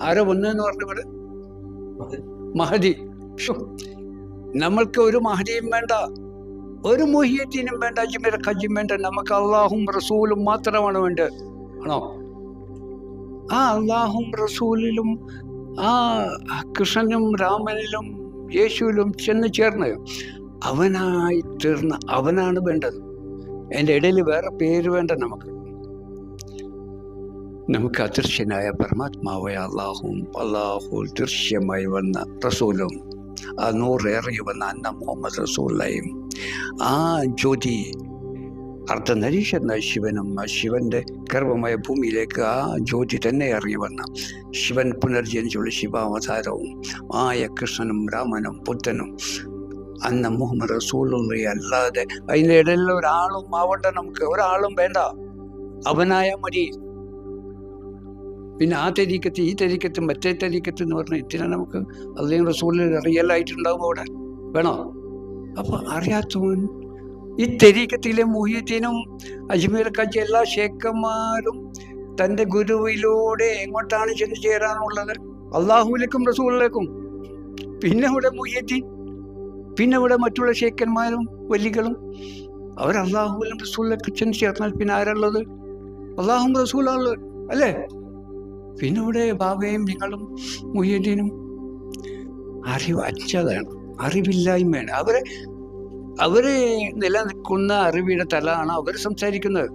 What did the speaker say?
ആരോ ഒന്നെന്ന് പറഞ്ഞവിടെ മഹദി. നമ്മൾക്ക് ഒരു മഹദിയും വേണ്ട, ഒരു മുഹിയത്തിനും വേണ്ട, അജ്മീർ ഖജ്ജും വേണ്ട. നമുക്ക് അള്ളാഹും റസൂലും മാത്രമാണ് വേണ്ടത്. ആണോ? ആ അള്ളാഹും റസൂലിലും ആ കൃഷ്ണനും രാമനിലും യേശുവിലും ചെന്ന് ചേർന്ന് അവനായി തീർന്ന അവനാണ് വേണ്ടത്. അതിൻ്റെ ഇടയിൽ വേറെ പേര് വേണ്ട. നമുക്ക് അദൃശ്യനായ പരമാത്മാവായ അള്ളാഹും അള്ളാഹു ദൃശ്യമായി വന്ന റസൂലും ആ നൂറേറി വന്ന അന്ന മുഹമ്മദ് റസൂലയും ആ ജ്യോതി അർദ്ധനരീശ്വരനായ ശിവനും ആ ശിവന്റെ ഗർഭമായ ഭൂമിയിലേക്ക് ആ ജ്യോതി തന്നെ ഇറങ്ങി വന്ന ശിവൻ പുനർജനിച്ചുള്ള ശിവാവതാരവും ആയ കൃഷ്ണനും രാമനും ബുദ്ധനും അന്ന മുഹമ്മദ് റസൂലുള്ള അല്ലാതെ അതിൻ്റെ ഇടയിൽ ഒരാളും ആവണ്ട. നമുക്ക് ഒരാളും വേണ്ട, അവനായ മതി. പിന്നെ ആ തരീക്കത്ത് ഈ തരീക്കത്ത് മറ്റേ തരീക്കത്ത് എന്ന് പറഞ്ഞാൽ ഇതിനെ നമുക്ക് അള്ളയും റസൂലിൽ റിയലായിട്ടുണ്ടാവും അവിടെ വേണോ? അപ്പൊ അറിയാത്തവൻ ഈ തരീക്കത്തിലെ മുഹിയത്തിനും അജ്മീർ ഖജ്ജ് എല്ലാ ഷേഖന്മാരും തൻ്റെ ഗുരുവിലൂടെ എങ്ങോട്ടാണ് ചെന്ന് ചേരാനുള്ളത്? അള്ളാഹുവിലേക്കും റസൂലിലേക്കും. പിന്നെ ഇവിടെ മുഹിയത്തീൻ, പിന്നെ ഇവിടെ മറ്റുള്ള ഷേഖന്മാരും വലികളും അവർ അള്ളാഹുവിലും റസൂലിലേക്ക് ചെന്ന് ചേർന്നാൽ പിന്നെ ആരുള്ളത്? അള്ളാഹും റസൂലാണുള്ളത് അല്ലേ? പിന്നെ ഇവിടെ ബാബയും നിങ്ങളും മുഹിയദ്ദീനും അറിവ് അച്ഛതാണ്, അറിവില്ലായ്മയാണ്. അവര് നിലനിൽക്കുന്ന അറിവിയുടെ തലാണ് അവർ സംസാരിക്കുന്നത്.